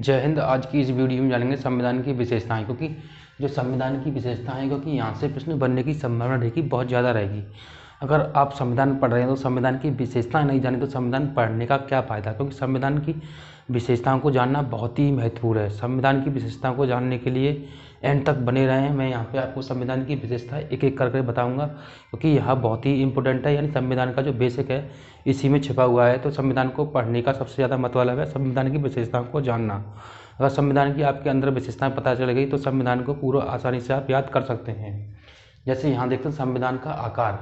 जय हिंद। आज की इस वीडियो में जानेंगे संविधान की विशेषताएं, क्योंकि जो संविधान की विशेषताएं हैं, क्योंकि यहाँ से प्रश्न बनने की संभावना रहेगी बहुत ज़्यादा रहेगी। अगर आप संविधान पढ़ रहे हैं तो संविधान की विशेषताएं नहीं जाने तो संविधान पढ़ने का क्या फ़ायदा, क्योंकि संविधान की विशेषताओं को जानना बहुत ही महत्वपूर्ण है। संविधान की विशेषताओं को जानने के लिए एंड तक बने रहें। मैं यहाँ पे आपको संविधान की विशेषताएं एक एक करके बताऊंगा, क्योंकि यह बहुत ही इंपॉर्टेंट है। यानी संविधान का जो बेसिक है इसी में छिपा हुआ है। तो संविधान को पढ़ने का सबसे ज़्यादा मतलब है संविधान की विशेषताओं को जानना। अगर संविधान की आपके अंदर विशेषताएं पता चल गई तो संविधान को पूरा आसानी से आप याद कर सकते हैं। जैसे यहाँ देखते हैं संविधान का आकार।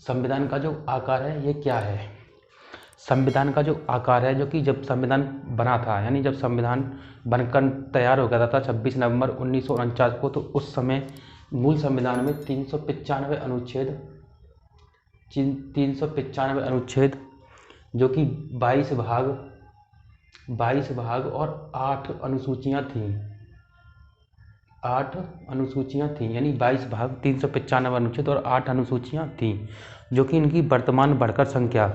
संविधान का जो आकार है ये क्या है? संविधान का जो आकार है, जो कि जब संविधान बना था, यानी जब संविधान बनकर तैयार हो गया था 26 नवंबर 1949 को, तो उस समय मूल संविधान में 395 अनुच्छेद जो कि 22 भाग और 8 अनुसूचियाँ थीं। 8 अनुसूचियाँ थीं, यानी 22 भाग, 395 अनुच्छेद और 8 अनुसूचियाँ थीं, जो कि इनकी वर्तमान बढ़कर संख्या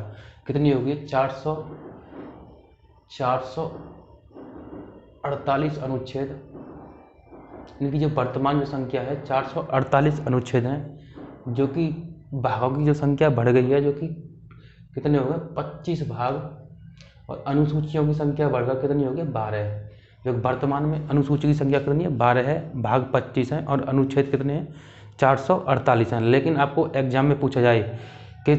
कितनी होगी? 448 अनुच्छेद। इनकी जो वर्तमान जो संख्या है 448 अनुच्छेद हैं, जो कि भागों की जो संख्या बढ़ गई है, जो कि कितने हो गए? 25 भाग, और अनुसूचियों की संख्या बढ़कर कितनी होगी? 12। जो वर्तमान में अनुसूची की संख्या कितनी है? 12 है, भाग 25 हैं और अनुच्छेद कितने हैं? 448 हैं। लेकिन आपको एग्जाम में पूछा जाए कि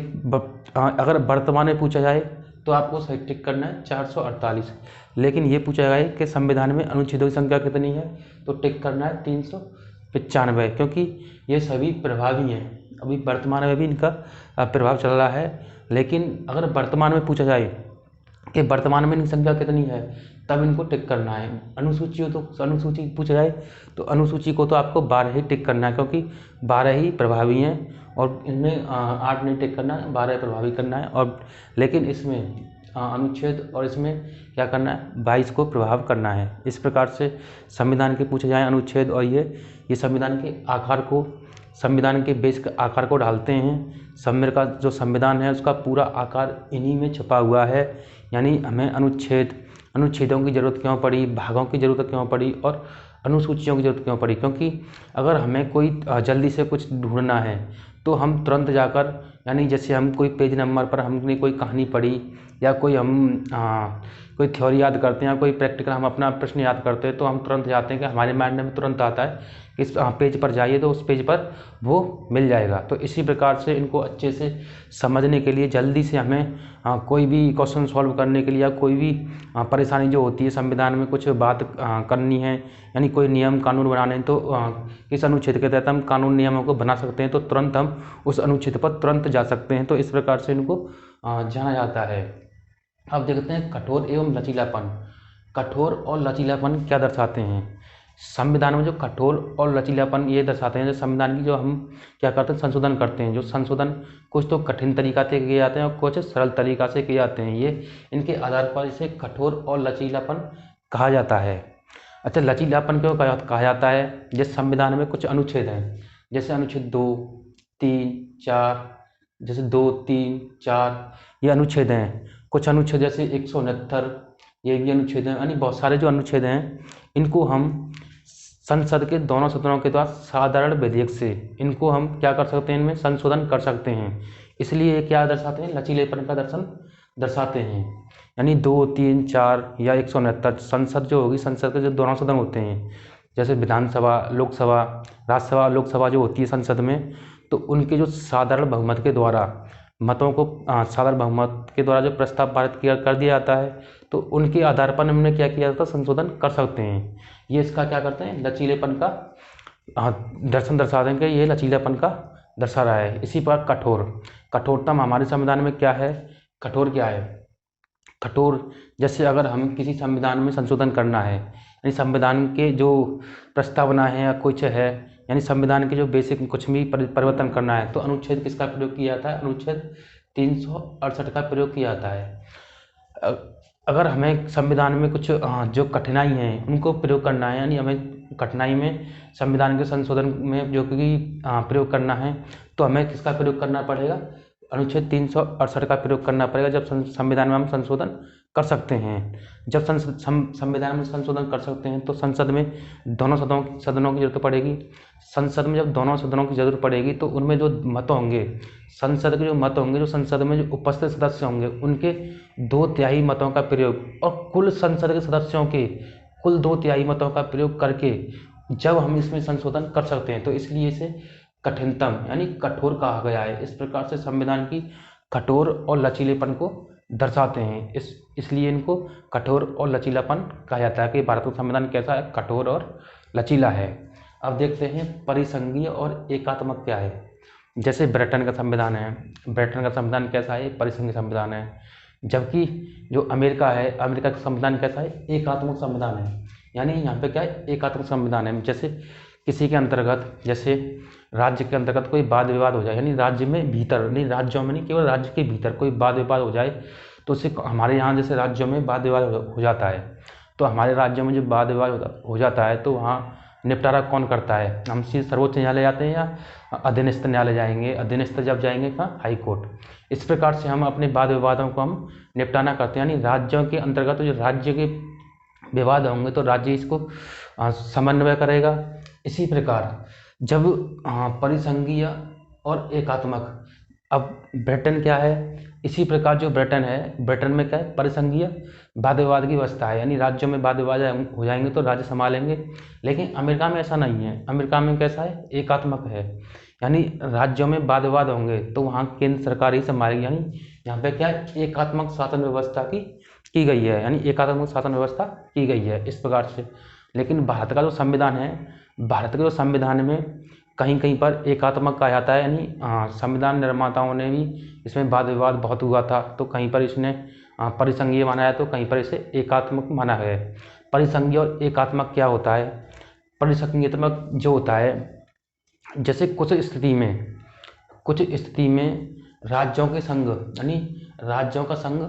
अगर वर्तमान में पूछा जाए तो आपको सही टिक करना है 448। लेकिन ये पूछा जाए कि संविधान में अनुच्छेदों की संख्या कितनी है, तो टिक करना है 395, क्योंकि ये सभी प्रभावी हैं। अभी वर्तमान में भी इनका प्रभाव चल रहा है। लेकिन अगर वर्तमान में पूछा जाए कि वर्तमान में इनकी संख्या कितनी है, तब इनको टिक करना है। अनुसूची पूछा जाए तो अनुसूची को तो आपको 12 ही टिक करना है, क्योंकि 12 ही प्रभावी हैं और इनमें 8 नहीं टिक करना है, 12 प्रभावी करना है। और लेकिन इसमें अनुच्छेद और इसमें क्या करना है? 22 को प्रभाव करना है। इस प्रकार से संविधान के पूछे जाए अनुच्छेद, और ये संविधान के आकार को, संविधान के बेस के आकार को ढालते हैं। संविधान का जो संविधान है उसका पूरा आकार इन्हीं में छुपा हुआ है। यानी हमें अनुच्छेदों की ज़रूरत क्यों पड़ी, भागों की ज़रूरत क्यों पड़ी और अनुसूचियों की ज़रूरत क्यों पड़ी? क्योंकि अगर हमें कोई जल्दी से कुछ ढूंढना है तो हम तुरंत जाकर, यानी जैसे हम कोई पेज नंबर पर हमने कोई कहानी पढ़ी या कोई थ्योरी याद करते हैं या कोई प्रैक्टिकल हम अपना प्रश्न याद करते हैं, तो हम तुरंत जाते हैं कि हमारे माइंड में तुरंत आता है कि इस पेज पर जाइए तो उस पेज पर वो मिल जाएगा। तो इसी प्रकार से इनको अच्छे से समझने के लिए, जल्दी से हमें कोई भी क्वेश्चन सॉल्व करने के लिए या कोई भी परेशानी जो होती है, संविधान में कुछ बात करनी है, यानी कोई नियम कानून बनाने हैं, तो इस अनुच्छेद के तहत हम कानून नियमों को बना सकते हैं, तो तुरंत हम उस अनुच्छेद पर तुरंत जा सकते हैं। तो इस प्रकार से इनको जाना जाता है। अब देखते हैं कठोर एवं लचीलापन। कठोर और लचीलापन क्या दर्शाते हैं? संविधान में जो कठोर और लचीलापन ये दर्शाते हैं, जो संविधान की जो हम क्या करते हैं, संशोधन करते हैं। जो संशोधन कुछ तो कठिन तरीका से किए जाते हैं और कुछ सरल तरीका से किए जाते हैं। ये इनके आधार पर इसे कठोर और लचीलापन कहा जाता है। अच्छा, लचीलापन क्यों कहा जाता है? जैसे संविधान में कुछ अनुच्छेद हैं, जैसे अनुच्छेद 2, 3, 4, जैसे 2, 3, 4 ये अनुच्छेद हैं। कुछ अनुच्छेद जैसे 169 ये भी अनुच्छेद हैं। यानी बहुत सारे जो अनुच्छेद हैं इनको हम संसद के दोनों सदनों के द्वारा साधारण विधेयक से इनको हम क्या कर सकते हैं, इनमें संशोधन कर सकते हैं। इसलिए ये क्या दर्शाते हैं? लचीलेपन का दर्शाते हैं। यानी 2, 3, 4 या 169 संसद जो होगी, संसद के जो दोनों सदन होते हैं, जैसे विधानसभा, लोकसभा, राज्यसभा, लोकसभा जो होती है संसद में, तो उनके जो साधारण बहुमत के द्वारा मतों को साधारण बहुमत के द्वारा जो प्रस्ताव पारित कर दिया जाता है, तो उनके आधार पर हमने क्या किया जाता है? संशोधन कर सकते हैं। ये इसका क्या करते हैं? लचीलेपन का दर्शा देंगे। ये लचीलापन का दर्शा रहा है। इसी पर कठोरता हमारे संविधान में क्या है? कठोर क्या है? कठोर, जैसे अगर हमें किसी संविधान में संशोधन करना है, यानी संविधान के जो प्रस्तावना है या कुछ है, यानी संविधान के जो बेसिक कुछ भी परिवर्तन करना है, तो अनुच्छेद किसका प्रयोग किया जाता है? अनुच्छेद 368 का प्रयोग किया जाता है। अगर हमें संविधान में कुछ जो कठिनाई है उनको प्रयोग करना है, यानी हमें कठिनाई में संविधान के संशोधन में जो कि प्रयोग करना है, तो हमें किसका प्रयोग करना पड़ेगा? अनुच्छेद 368 का प्रयोग करना पड़ेगा जब संविधान में हम संशोधन कर सकते हैं। जब संविधान में संशोधन कर सकते हैं तो संसद में दोनों सदनों की जरूरत पड़ेगी। संसद में जब दोनों सदनों की जरूरत पड़ेगी तो उनमें जो मत होंगे, संसद के जो मत होंगे, जो संसद में जो उपस्थित सदस्य होंगे, उनके 2/3 मतों का प्रयोग और कुल संसद के सदस्यों के कुल 2/3 मतों का प्रयोग करके जब हम इसमें संशोधन कर सकते हैं तो इसलिए इसे कठिनतम यानी कठोर कहा गया है। इस प्रकार से संविधान की कठोर और लचीलेपन को दर्शाते हैं। इसलिए इनको कठोर और लचीलापन कहा जाता है कि भारत का संविधान कैसा है, कठोर और लचीला है। अब देखते हैं परिसंघीय और एकात्मक क्या है। जैसे ब्रिटेन का संविधान है, ब्रिटेन का संविधान कैसा है, परिसंघीय संविधान है। जबकि जो अमेरिका है, अमेरिका का संविधान कैसा है, एकात्मक संविधान है। यानी यहाँ पे क्या है, एकात्मक संविधान है। जैसे किसी के अंतर्गत, जैसे राज्य के अंतर्गत कोई वाद विवाद हो जाए, यानी राज्य में भीतर नहीं, राज्यों में नहीं, केवल राज्य के भीतर कोई वाद विवाद हो जाए तो उसे, हमारे यहाँ जैसे राज्यों में वाद विवाद हो जाता है, तो हमारे राज्यों में जो वाद विवाद हो जाता है तो वहाँ निपटारा कौन करता है, हम सर्वोच्च न्यायालय जाते हैं या अधीनस्थ न्यायालय जाएंगे, अधीनस्थ जब जाएंगे कहाँ, हाई कोर्ट। इस प्रकार से हम अपने वाद विवादों को हम निपटाना करते हैं। यानी राज्यों के अंतर्गत जो राज्य के विवाद होंगे तो राज्य इसको समन्वय करेगा। इसी प्रकार जब परिसंघीय और एकात्मक, अब ब्रिटेन क्या है, इसी प्रकार जो ब्रिटेन है, ब्रिटेन में क्या है, परिसंघीय वाद विवाद की व्यवस्था है, यानी राज्यों में वाद विवाद हो जाएंगे तो राज्य संभालेंगे। लेकिन अमेरिका में ऐसा नहीं है, अमेरिका में कैसा है, एकात्मक है, यानी राज्यों में वाद विवाद होंगे तो वहाँ केंद्र सरकार ही संभालेगी। यानी यहाँ पे क्या है, एकात्मक शासन व्यवस्था की गई है, यानी एकात्मक शासन व्यवस्था की गई है इस प्रकार से। लेकिन भारत का जो संविधान है, भारत के जो संविधान में कहीं कहीं पर एकात्मक कहा जाता है, यानी संविधान निर्माताओं ने भी इसमें वाद विवाद बहुत हुआ था तो कहीं पर इसने परिसंघीय माना है तो कहीं पर इसे एकात्मक माना है। परिसंघीय और एकात्मक क्या होता है, परिसंघीयत्मक जो होता है, जैसे कुछ स्थिति में राज्यों के संघ, यानी राज्यों का संघ,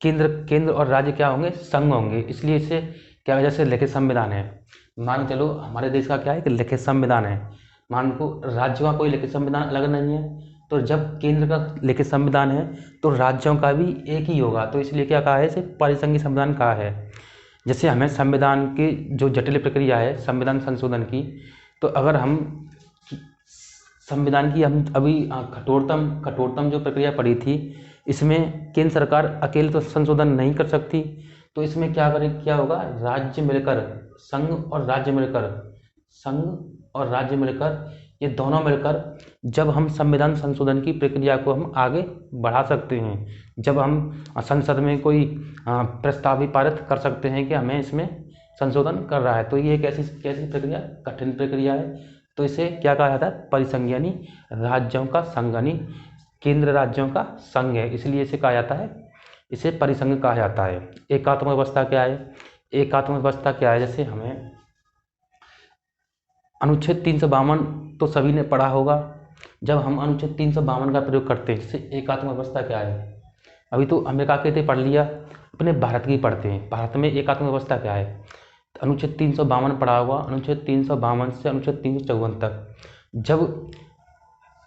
केंद्र और राज्य क्या होंगे, संघ होंगे, इसलिए इसे क्या वजह से लिखित संविधान है। मान चलो हमारे देश का क्या है कि लिखित संविधान है, मान को राज्य का कोई लिखित संविधान अलग नहीं है, तो जब केंद्र का लिखित संविधान है तो राज्यों का भी एक ही होगा, तो इसलिए क्या कहा है, इसे परिसंघीय संविधान कहा है। जैसे हमें संविधान की जो जटिल प्रक्रिया है संविधान संशोधन की, तो अगर हम संविधान की हम अभी कठोरतम जो प्रक्रिया पड़ी थी, इसमें केंद्र सरकार अकेले तो संशोधन नहीं कर सकती, तो इसमें क्या होगा, राज्य मिलकर, संघ और राज्य मिलकर, ये दोनों मिलकर जब हम संविधान संशोधन की प्रक्रिया को हम आगे बढ़ा सकते हैं, जब हम संसद में कोई प्रस्ताव भी पारित कर सकते हैं कि हमें इसमें संशोधन कर रहा है, तो ये एक कैसी प्रक्रिया, कठिन प्रक्रिया है। तो इसे क्या कहा जाता है, परिसंघ, यानी राज्यों का संघ, यानी केंद्र राज्यों का संघ है, इसलिए इसे कहा जाता है, इसे परिसंघ कहा जाता है। एकात्मक व्यवस्था क्या है, एकात्मक व्यवस्था क्या है, जैसे हमें अनुच्छेद 352 तो सभी ने पढ़ा होगा। जब हम अनुच्छेद 352 का प्रयोग करते हैं, जैसे एकात्मक व्यवस्था क्या है, अभी तो अमेरिका के थे पढ़ लिया, अपने भारत की पढ़ते हैं। भारत में एकात्मक व्यवस्था क्या है, तो अनुच्छेद 352 पढ़ा हुआ, अनुच्छेद 352 से अनुच्छेद 354 तक जब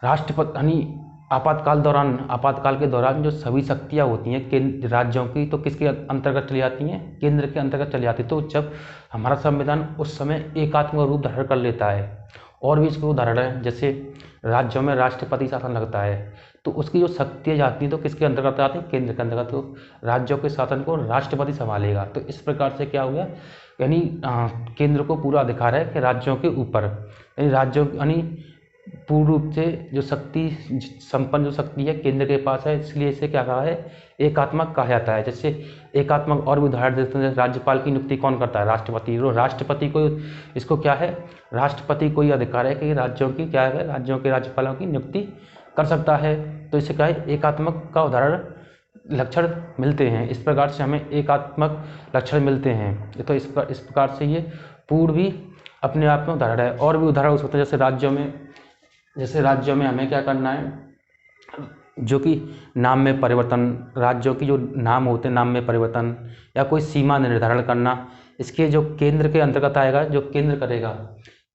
राष्ट्रपति, यानी आपातकाल के दौरान जो सभी शक्तियाँ होती हैं केंद्र राज्यों की, तो किसके अंतर्गत चली जाती हैं, केंद्र के अंतर्गत चली जाती है। तो जब हमारा संविधान उस समय एकात्मक रूप धारण कर लेता है, और भी इसके उदाहरण है, जैसे राज्यों में राष्ट्रपति शासन लगता है तो उसकी जो शक्तियाँ जाती हैं तो किसके अंतर्गत आती हैं, केंद्र के अंतर्गत, तो राज्यों के शासन को राष्ट्रपति संभालेगा। तो इस प्रकार से क्या हुआ, यानी केंद्र को पूरा अधिकार है कि राज्यों के ऊपर, यानी पूर्ण रूप से जो संपन्न जो शक्ति है केंद्र के पास है, इसलिए इसे क्या कहा है, एकात्मक कहा जाता है। जैसे एकात्मक और भी उदाहरण देते हैं, राज्यपाल की नियुक्ति कौन करता है, राष्ट्रपति। तो राष्ट्रपति को, इसको क्या है, राष्ट्रपति को यह अधिकार है कि राज्यों की क्या है, राज्यों के राज्यपालों की नियुक्ति कर सकता है। तो इसे क्या है, एकात्मक का उदाहरण लक्षण मिलते हैं। इस प्रकार से हमें एकात्मक लक्षण मिलते हैं। तो इस प्रकार से ये पूर्ण भी अपने आप में उदाहरण है। और भी उदाहरण हो सकते हैं, जैसे राज्यों में हमें क्या करना है, जो कि नाम में परिवर्तन, राज्यों की जो नाम होते हैं नाम में परिवर्तन, या कोई सीमा निर्धारण करना, इसके जो केंद्र के अंतर्गत आएगा, जो केंद्र करेगा,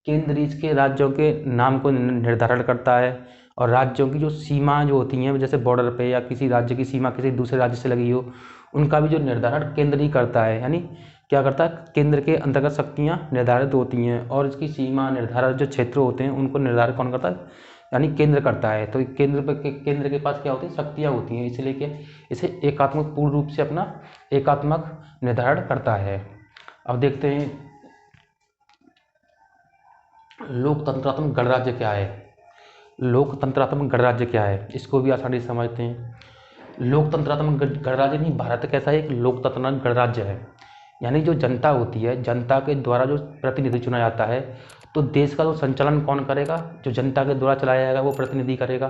केंद्र इसके राज्यों के नाम को निर्धारण करता है। और राज्यों की जो सीमा जो होती हैं, जैसे बॉर्डर पे या किसी राज्य की सीमा किसी दूसरे राज्य से लगी हो, उनका भी जो निर्धारण केंद्र ही करता है, यानी क्या करता है, केंद्र के अंतर्गत शक्तियाँ निर्धारित होती हैं और इसकी सीमा निर्धारित जो क्षेत्र होते हैं उनको निर्धारित कौन करता है, यानी केंद्र करता है। तो केंद्र के पास क्या होती है, शक्तियाँ होती हैं, इसलिए क्या इसे एकात्मक पूर्ण रूप से अपना एकात्मक निर्धारण करता है। अब देखते हैं लोकतंत्रात्मक गणराज्य क्या है। लोकतंत्रात्मक गणराज्य क्या है, इसको भी आसानी से समझते हैं। लोकतंत्रात्मक गणराज्य नहीं, भारत कैसा है, एक लोकतंत्रात्मक गणराज्य है, यानी जो जनता होती है, जनता के द्वारा जो प्रतिनिधि चुना जाता है, तो देश का जो संचालन कौन करेगा, जो जनता के द्वारा चलाया जाएगा वो प्रतिनिधि करेगा।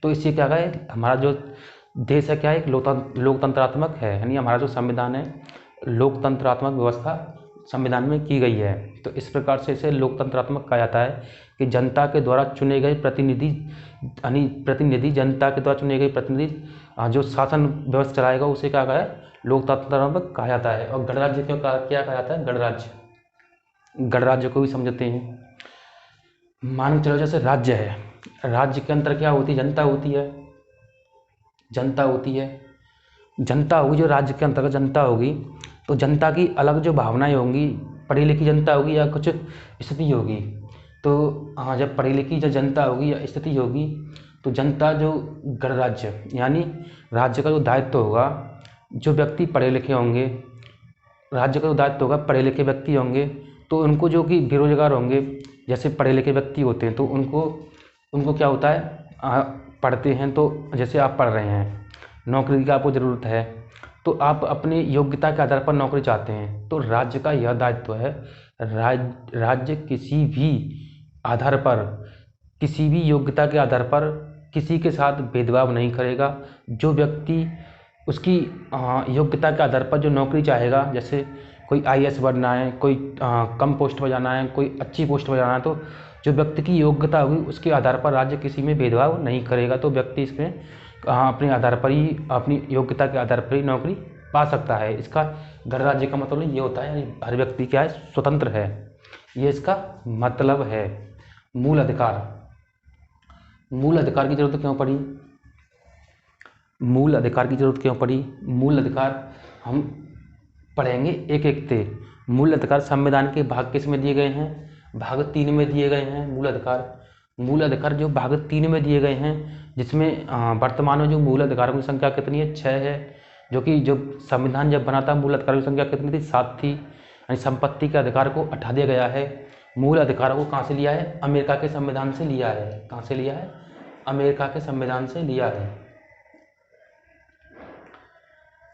तो इससे क्या है, हमारा जो देश है क्या है, एक लोकतंत्रात्मक है, यानी हमारा जो संविधान है लोकतंत्रात्मक व्यवस्था संविधान में की गई है। तो इस प्रकार से इसे लोकतंत्रात्मक कहा जाता है कि जनता के द्वारा चुने गए प्रतिनिधि, यानी प्रतिनिधि जनता के द्वारा चुने गए प्रतिनिधि जो शासन व्यवस्था चलाएगा उसे क्या कहा है, लोकतंत्रात्मक कहा जाता है। और गणराज्य क्या कहा जाता है, गणराज्य को भी समझते हैं। मान के चलो जैसे राज्य है, राज्य के अंदर क्या होती है, जनता होती है, जनता होगी जो राज्य के अंतर्गत जनता होगी, तो जनता की अलग जो भावनाएं होंगी, पढ़ी लिखी जनता होगी या कुछ स्थिति होगी, तो हाँ जब पढ़ी लिखी जो जनता होगी या स्थिति होगी तो जनता जो गणराज्य यानी राज्य का जो दायित्व होगा, जो व्यक्ति पढ़े लिखे होंगे, राज्य का जो दायित्व होगा पढ़े लिखे व्यक्ति होंगे, तो उनको जो कि बेरोजगार होंगे, जैसे पढ़े लिखे व्यक्ति होते हैं तो उनको क्या होता है, पढ़ते हैं तो जैसे आप पढ़ रहे हैं, नौकरी की आपको ज़रूरत है तो आप अपनी योग्यता के आधार पर नौकरी चाहते हैं, तो राज्य का यह दायित्व है, राज्य किसी भी आधार पर, किसी भी योग्यता के आधार पर किसी के साथ भेदभाव नहीं करेगा। जो व्यक्ति उसकी योग्यता के आधार पर जो नौकरी चाहेगा, जैसे कोई IAS बनना है, कोई कम पोस्ट पर जाना है, कोई अच्छी पोस्ट पर जाना है, तो जो व्यक्ति की योग्यता होगी उसके आधार पर राज्य किसी में भेदभाव नहीं करेगा, तो व्यक्ति इसमें अपने आधार पर ही, अपनी योग्यता के आधार पर ही नौकरी पा सकता है। इसका गणराज्य का मतलब ये होता है, यानी हर व्यक्ति क्या है, स्वतंत्र है, ये इसका मतलब है। मूल अधिकार की जरूरत क्यों पड़ी, मूल अधिकार की जरूरत क्यों पड़ी, मूल अधिकार हम पढ़ेंगे एक एक से। मूल अधिकार संविधान के भाग किस में दिए गए हैं, भाग 3 में दिए गए हैं। मूल अधिकार जो भाग 3 में दिए गए हैं, जिसमें वर्तमान में जो मूल अधिकारों की संख्या कितनी है, 6 है, जो कि जो संविधान जब बना था मूल अधिकारों की संख्या कितनी थी, 7 थी, यानी संपत्ति के अधिकार को हटा दिया गया है। मूल अधिकारों को कहाँ से लिया है, अमेरिका के संविधान से लिया है। कहाँ से लिया है, अमेरिका के संविधान से लिया है,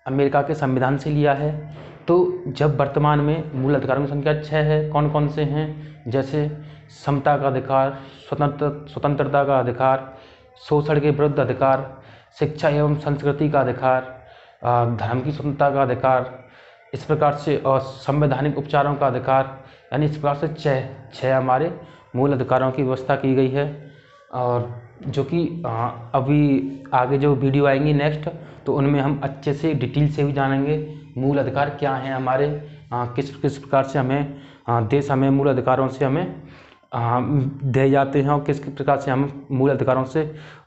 अमेरिका के संविधान से लिया है। तो जब वर्तमान में मूल अधिकारों की संख्या 6 है, कौन कौन से हैं, जैसे समता का अधिकार, स्वतंत्रता का अधिकार, शोषण के विरुद्ध अधिकार, शिक्षा एवं संस्कृति का अधिकार, धर्म की स्वतंत्रता का अधिकार, इस प्रकार से, और संवैधानिक उपचारों का अधिकार, यानी इस प्रकार से 6 हमारे मूल अधिकारों की व्यवस्था की गई है। और जो कि अभी आगे जो वीडियो आएंगी नेक्स्ट, तो उनमें हम अच्छे से डिटेल से भी जानेंगे मूल अधिकार क्या हैं हमारे, किस किस प्रकार से हमें देश हमें मूल अधिकारों से हमें दे जाते हैं और किस प्रकार से हम मूल अधिकारों से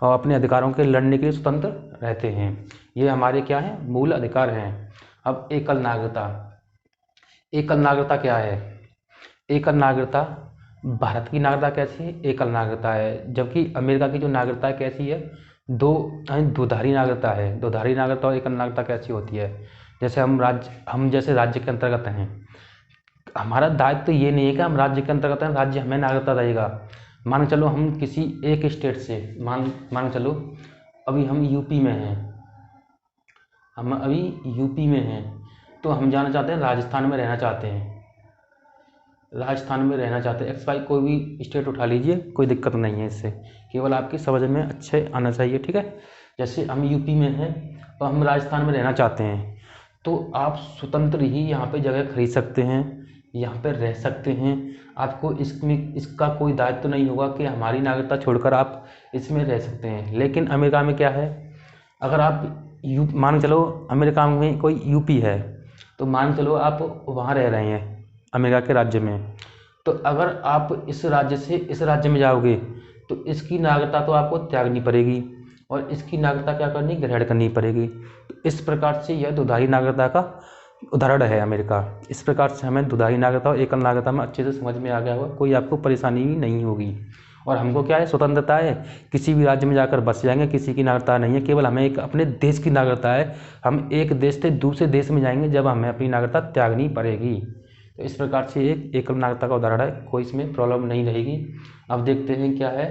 अपने अधिकारों के लड़ने के लिए स्वतंत्र रहते हैं। ये हमारे क्या हैं, मूल अधिकार हैं। अब एकल नागरिकता क्या है, एकल नागरिकता, भारत की नागरिकता कैसी है, एकल नागरिकता है, जबकि अमेरिका की जो नागरिकता कैसी है, दोधारी नागरिकता है। दोधारी नागरिकता और एकल नागरिकता कैसी होती है, जैसे हम जैसे राज्य के अंतर्गत हैं, हमारा दायित्व तो ये नहीं है कि हम राज्य के अंतर्गत हैं, राज्य हमें नागरिकता देगा। मान चलो हम किसी एक स्टेट से, मान चलो अभी हम यूपी में हैं, तो हम जाना चाहते हैं, राजस्थान में रहना चाहते हैं, XY कोई भी स्टेट उठा लीजिए, कोई दिक्कत नहीं है इससे, केवल आपकी समझ में अच्छे आना चाहिए, ठीक है। जैसे हम यूपी में हैं और हम राजस्थान में रहना चाहते हैं, तो आप स्वतंत्र ही यहाँ पे जगह खरीद सकते हैं, यहाँ पे रह सकते हैं, आपको इसका कोई दायित्व नहीं होगा कि हमारी नागरिकता छोड़कर आप इसमें रह सकते हैं। लेकिन अमेरिका में क्या है, अगर आप मान चलो अमेरिका में कोई यूपी है, तो मान चलो आप वहाँ रह रहे हैं अमेरिका के राज्य में, तो अगर आप इस राज्य से इस राज्य में जाओगे तो इसकी नागरिकता तो आपको त्यागनी पड़ेगी, और इसकी नागरिकता क्या करनी, ग्रहण करनी पड़ेगी। तो इस प्रकार से यह दुधारी नागरिकता का उदाहरण है अमेरिका। इस प्रकार से हमें दुधारी नागरिकता और एकल नागरिकता में अच्छे से समझ में आ गया होगा, कोई आपको परेशानी भी नहीं होगी। और हमको क्या है, स्वतंत्रता है, किसी भी राज्य में जाकर बस जाएंगे, किसी की नागरिकता नहीं है, केवल हमें एक अपने देश की नागरिकता है। हम एक देश से दूसरे देश में जाएंगे जब हमें अपनी नागरिकता त्यागनी पड़ेगी। तो इस प्रकार से एक एकल नागरिकता का उदाहरण है, कोई इसमें प्रॉब्लम नहीं रहेगी। अब देखते हैं क्या है,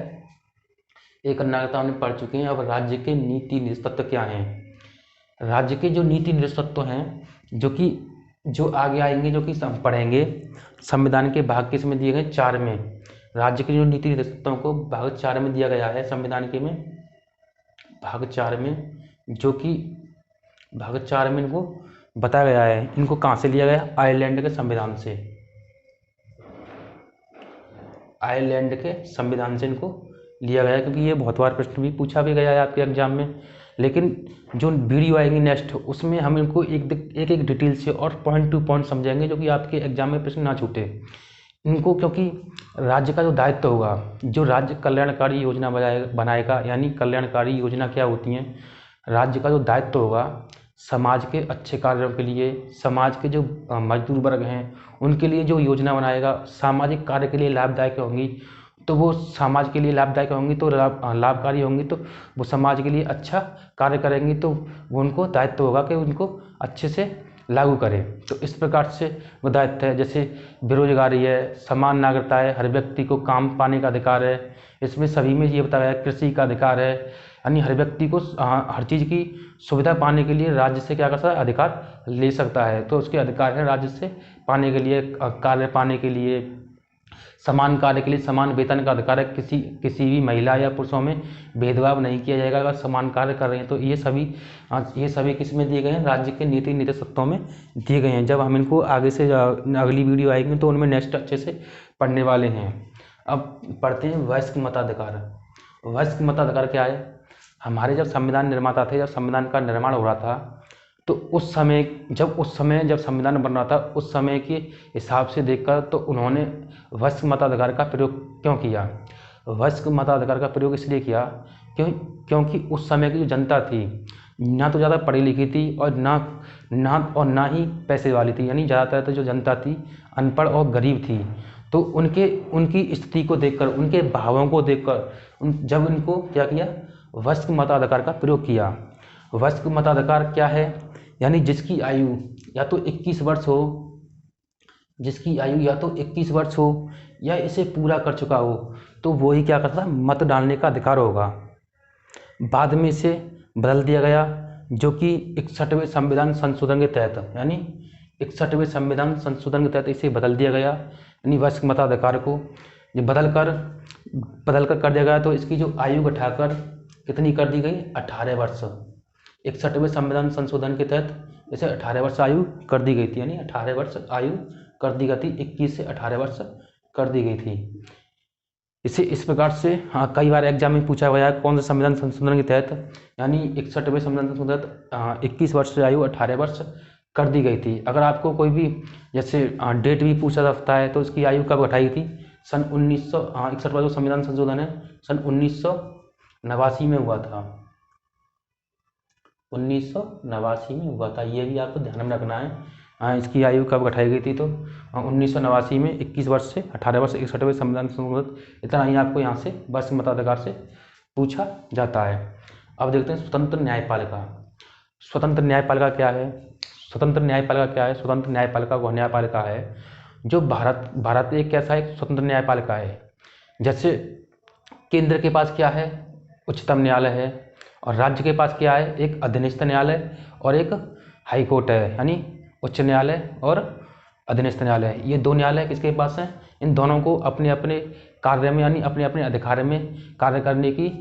एकल नागरिकता हमने पढ़ चुके हैं। अब राज्य के नीति निर्देश तत्व क्या हैं। राज्य के जो नीति निर्देश तत्व हैं, जो आगे आएंगे, जो कि हम पढ़ेंगे, संविधान के भाग किस में दिए गए, 4 में। राज्य के जो नीति निर्देश तत्वों को भाग 4 में दिया गया है संविधान के में, भाग 4 में, जो कि भाग 4 में इनको बताया गया है। इनको कहाँ से लिया गया, आयरलैंड के संविधान से। आयरलैंड के संविधान से इनको लिया गया है, क्योंकि ये बहुत बार प्रश्न भी पूछा भी गया है आपके एग्जाम में। लेकिन जो वीडियो आएंगी नेक्स्ट, उसमें हम इनको एक डिटेल से और पॉइंट टू पॉइंट समझेंगे, जो कि आपके एग्जाम में प्रश्न ना छूटे इनको। क्योंकि राज्य का जो दायित्व होगा, जो राज्य कल्याणकारी योजना बनाएगा, यानी कल्याणकारी योजना क्या होती हैं, राज्य का जो दायित्व होगा समाज के अच्छे कार्यों के लिए, समाज के जो मजदूर वर्ग हैं उनके लिए जो योजना बनाएगा, सामाजिक कार्य के लिए लाभदायक होंगी, तो वो समाज के लिए लाभदायक होंगी, तो लाभकारी होंगी, तो वो समाज के लिए अच्छा कार्य करेंगी, तो वो उनको दायित्व होगा कि उनको अच्छे से लागू करें। तो इस प्रकार से वो दायित्व है। जैसे बेरोजगारी है, समान नागरिकता है, हर व्यक्ति को काम पाने का अधिकार है, इसमें सभी में ये बताया गया, कृषि का अधिकार है, यानी हर व्यक्ति को हर चीज़ की सुविधा पाने के लिए राज्य से क्या कर सकता है, अधिकार ले सकता है। तो उसके अधिकार है राज्य से पाने के लिए, कार्य पाने के लिए, समान कार्य के लिए समान वेतन का अधिकार है, किसी भी महिला या पुरुषों में भेदभाव नहीं किया जाएगा अगर समान कार्य कर रहे हैं। तो ये सभी किस में दिए गए हैं, राज्य के नीति निर्देश तत्वों में दिए गए हैं। जब हम इनको आगे से अगली वीडियो आएगी तो उनमें नेक्स्ट अच्छे से पढ़ने वाले हैं। अब पढ़ते हैं वयस्क मताधिकार। वयस्क मताधिकार क्या है, हमारे जब संविधान निर्माता थे, जब संविधान का निर्माण हो रहा था, तो उस समय जब संविधान बन रहा था, उस समय के हिसाब से देखकर तो उन्होंने वयस्क मताधिकार का प्रयोग क्यों किया। वयस्क मताधिकार का प्रयोग इसलिए किया क्योंकि उस समय की जो जनता थी, ना तो ज़्यादा पढ़ी लिखी थी और ना ही पैसे वाली थी, यानी ज़्यादातर तो जो जनता थी अनपढ़ और गरीब थी। तो उनकी स्थिति को देखकर, उनके भावों को देखकर जब इनको क्या किया, वयस्क मताधिकार का प्रयोग किया। वयस्क मताधिकार क्या है, यानी जिसकी आयु या तो 21 वर्ष हो, या इसे पूरा कर चुका हो, तो वो ही क्या करता, मत डालने का अधिकार होगा। बाद में इसे बदल दिया गया, जो कि 61वें संविधान संशोधन के तहत, यानी 61वें संविधान संशोधन के तहत इसे बदल दिया गया। यानी वयस्क मताधिकार को ये बदल कर कर दिया गया। तो इसकी जो आयु घटाकर कितनी कर दी गई, 18 वर्ष। 61वें संविधान संशोधन के तहत इसे 18 वर्ष आयु कर दी गई थी, यानी 18 वर्ष आयु कर दी गई थी, 21 से 18 वर्ष कर दी गई थी। इसे इस प्रकार से कई बार एग्जाम में पूछा गया है, कौन से संविधान संशोधन के तहत, यानी 61वें संविधान संशोधन के तहत 21 वर्ष से आयु 18 वर्ष कर दी गई थी। अगर आपको कोई भी जैसे डेट भी पूछा जाता है, तो इसकी आयु कब घटाई थी, सन 1961 का जो संविधान संशोधन है सन 1989 में हुआ था। 1989 में हुआ था, ये भी आपको ध्यान में रखना है। इसकी आयु कब घटाई गई थी, तो 1989 में 21 वर्ष से 18 वर्ष 61वें संविधान संशोधन। इतना ही आपको यहाँ से वयस्क मताधिकार से पूछा जाता है। अब देखते हैं स्वतंत्र न्यायपालिका। स्वतंत्र न्यायपालिका क्या है। स्वतंत्र न्यायपालिका वह न्यायपालिका है जो भारत एक कैसा है, स्वतंत्र न्यायपालिका है। जैसे केंद्र के पास क्या है, उच्चतम न्यायालय है, और राज्य के पास क्या है, एक अधीनस्थ न्यायालय और एक हाई कोर्ट है, यानी उच्च न्यायालय और अधीनस्थ न्यायालय। ये दो न्यायालय किसके पास हैं, इन दोनों को अपने अपने कार्य में, यानी अपने अपने अधिकार में कार्य करने की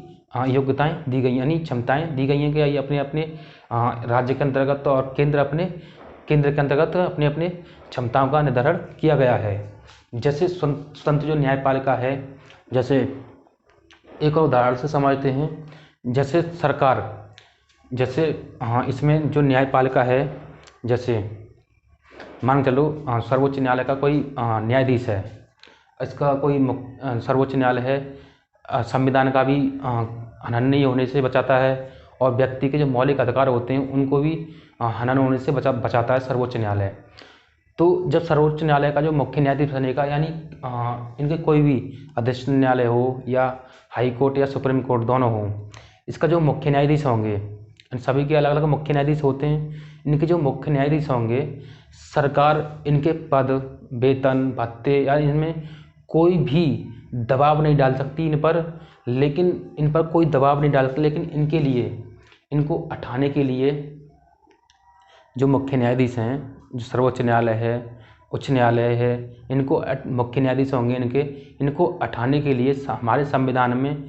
योग्यताएं दी गई, यानी क्षमताएं दी गई हैं कि ये अपने अपने राज्य के अंतर्गत और केंद्र के अंतर्गत अपने अपने क्षमताओं का निर्धारण किया गया है। जैसे स्वतंत्र जो न्यायपालिका है, जैसे एक और उदाहरण से समझते हैं। जैसे सरकार, जैसे इसमें जो न्यायपालिका है, जैसे मान के लो सर्वोच्च न्यायालय का कोई न्यायाधीश है, इसका कोई सर्वोच्च न्यायालय है, संविधान का भी हनन नहीं होने से बचाता है, और व्यक्ति के जो मौलिक अधिकार होते हैं उनको भी हनन होने से बचाता है सर्वोच्च न्यायालय। तो जब सर्वोच्च न्यायालय का जो मुख्य न्यायाधीश बनेगा, यानी इनके कोई भी अधिष्ठान न्यायालय हो या हाई कोर्ट या सुप्रीम कोर्ट दोनों हो, इसका जो मुख्य न्यायाधीश होंगे, इन सभी के अलग अलग मुख्य न्यायाधीश होते हैं, इनके जो मुख्य न्यायाधीश होंगे, सरकार इनके पद, वेतन, भत्ते या इनमें कोई भी दबाव नहीं डाल सकती इन पर, लेकिन इन पर कोई दबाव नहीं डाल सकती, लेकिन इनके लिए, इनको हटाने के लिए जो मुख्य न्यायाधीश हैं, जो सर्वोच्च न्यायालय है, उच्च न्यायालय है, इनको मुख्य न्यायाधीश होंगे इनको हटाने के लिए हमारे संविधान में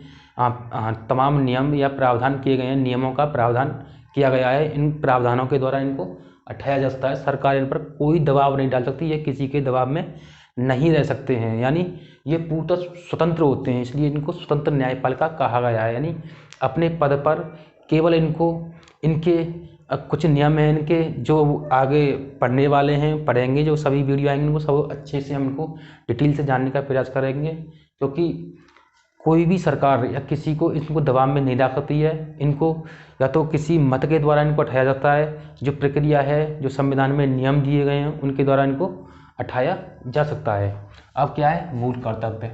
तमाम नियम या प्रावधान किए गए हैं, नियमों का प्रावधान किया गया है। इन प्रावधानों के द्वारा इनको हटाया जा सकता है। सरकार इन पर कोई दबाव नहीं डाल सकती, ये किसी के दबाव में नहीं रह सकते हैं, यानी ये पूर्णतः स्वतंत्र होते हैं, इसलिए इनको स्वतंत्र न्यायपालिका कहा गया है। यानी अपने पद पर केवल इनको इनके कुछ नियम हैं, इनके जो आगे पढ़ने वाले हैं पढ़ेंगे, जो सभी वीडियो आएंगे उनको सब अच्छे से हम इनको डिटेल से जानने का प्रयास करेंगे, क्योंकि कोई भी सरकार या किसी को इनको दबाव में नहीं डाल सकती है। इनको या तो किसी मत के द्वारा इनको हटाया जाता है, जो प्रक्रिया है, जो संविधान में नियम दिए गए हैं उनके द्वारा इनको हटाया जा सकता है। अब क्या है मूल कर्तव्य।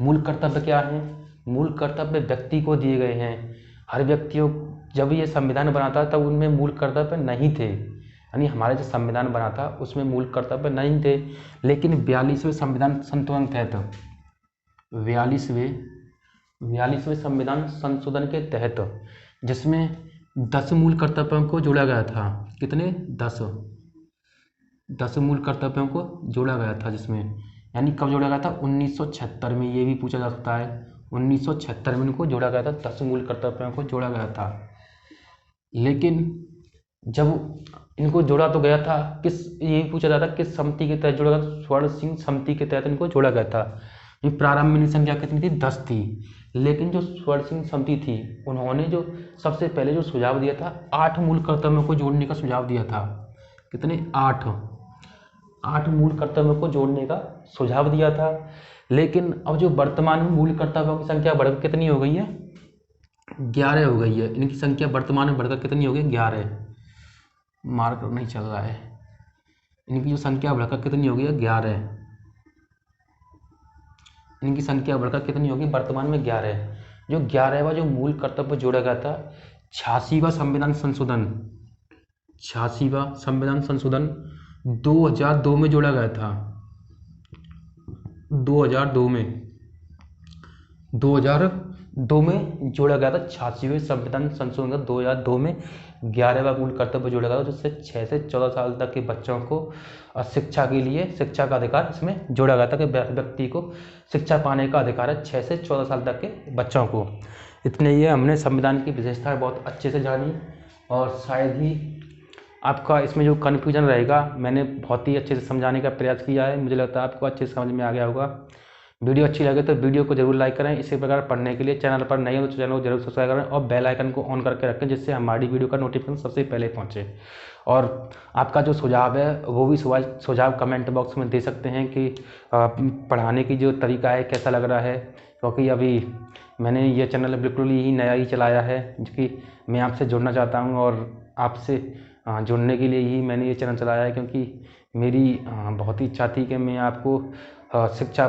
मूल कर्तव्य क्या है? मूल कर्तव्य व्यक्ति को दिए गए हैं। हर व्यक्तियों, जब ये संविधान बना था तब उनमें मूल कर्तव्य नहीं थे, यानी हमारे जो संविधान बना था उसमें मूल कर्तव्य नहीं थे, लेकिन 42वें संविधान संशोधन तहत 42वें संविधान संशोधन के तहत, जिसमें 10 मूल कर्तव्यों को जोड़ा गया था। कितने? 10 मूल कर्तव्यों को जोड़ा गया था, जिसमें यानी कब जोड़ा गया था? 1976 में। ये भी पूछा जा सकता है, 1976 में इनको जोड़ा गया था, 10 मूल कर्तव्यों को जोड़ा गया था। लेकिन जब इनको जोड़ा तो गया था, ये भी पूछा जाता किस समिति के तहत जोड़ा गया? स्वर्ण सिंह समिति के तहत इनको जोड़ा गया था। प्रारंभ में संख्या कितनी थी? 10 थी, लेकिन जो स्वर्ण सिंह समिति थी उन्होंने जो सबसे पहले जो सुझाव दिया था, 8 मूल कर्तव्यों को जोड़ने का सुझाव दिया था। कितने? 8 मूल कर्तव्यों को जोड़ने का सुझाव दिया था। लेकिन अब जो वर्तमान में मूल कर्तव्यों की संख्या बढ़कर कितनी हो गई है? 11 हो गई है। इनकी संख्या वर्तमान में बढ़कर कितनी हो गई? 11। मार्कर नहीं चल रहा है। इनकी जो संख्या बढ़कर कितनी हो गई है? 11। इनकी संख्या बढ़कर कितनी होगी? वर्तमान में 11। जो 11वां जो मूल कर्तव्य जोड़ा गया था, 86वां संविधान संशोधन, 86वां संविधान संशोधन 2002 में जोड़ा गया था। 2002 में जोड़ा गया था। 86वें संविधान संशोधन 2002 में 11वां मूल कर्तव्य जोड़ा गया था, जिससे 6 से 14 साल तक के बच्चों को शिक्षा के लिए शिक्षा का अधिकार इसमें जोड़ा गया था कि व्यक्ति को शिक्षा पाने का अधिकार है 6 से 14 साल तक के बच्चों को। इतने ये हमने संविधान की विशेषताएं बहुत अच्छे से जानी, और शायद ही आपका इसमें जो कन्फ्यूजन रहेगा मैंने बहुत ही अच्छे से समझाने का प्रयास किया है। मुझे लगता है आपको अच्छे से समझ में आ गया होगा। वीडियो अच्छी लगे तो वीडियो को जरूर लाइक करें। इसी प्रकार पढ़ने के लिए चैनल पर नए हो तो चैनल को जरूर सब्सक्राइब करें और बेल आइकन को ऑन करके रखें, जिससे हमारी वीडियो का नोटिफिकेशन सबसे पहले पहुंचे। और आपका जो सुझाव है वो भी सुझाव कमेंट बॉक्स में दे सकते हैं कि पढ़ाने की जो तरीका है कैसा लग रहा है, क्योंकि अभी मैंने ये चैनल बिल्कुल ही नया ही चलाया है, जो कि मैं आपसे जुड़ना चाहता हूँ, और आपसे जुड़ने के लिए ही मैंने ये चैनल चलाया है, क्योंकि मेरी बहुत ही इच्छा थी कि मैं आपको शिक्षा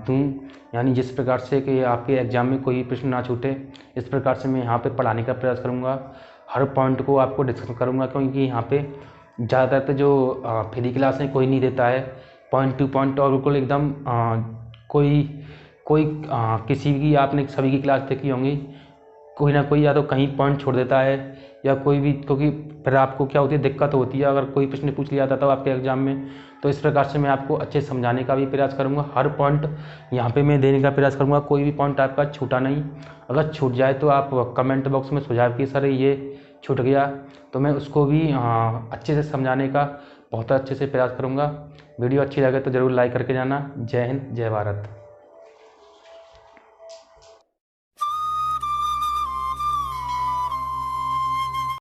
दूँ, यानी जिस प्रकार से कि आपके एग्ज़ाम में कोई प्रश्न ना छूटे, इस प्रकार से मैं यहाँ पे पढ़ाने का प्रयास करूँगा। हर पॉइंट को आपको डिस्कस करूँगा, क्योंकि यहाँ पे ज़्यादातर जो फ्री क्लास है कोई नहीं देता है पॉइंट टू पॉइंट, और बिल्कुल एकदम कोई किसी की आपने सभी की क्लास देखी होंगी, कोई ना कोई या तो कहीं पॉइंट छोड़ देता है या कोई भी, क्योंकि फिर आपको क्या होती है, दिक्कत होती है अगर कोई प्रश्न पूछ लिया जाता है आपके एग्जाम में। तो इस प्रकार से मैं आपको अच्छे से समझाने का भी प्रयास करूंगा। हर पॉइंट यहाँ पे मैं देने का प्रयास करूंगा, कोई भी पॉइंट आपका छूटा नहीं। अगर छूट जाए तो आप कमेंट बॉक्स में सुझाव किए, सर ये छूट गया, तो मैं उसको भी अच्छे से समझाने का बहुत अच्छे से प्रयास करूँगा। वीडियो अच्छी लगे तो ज़रूर लाइक करके जाना। जय हिंद, जय भारत।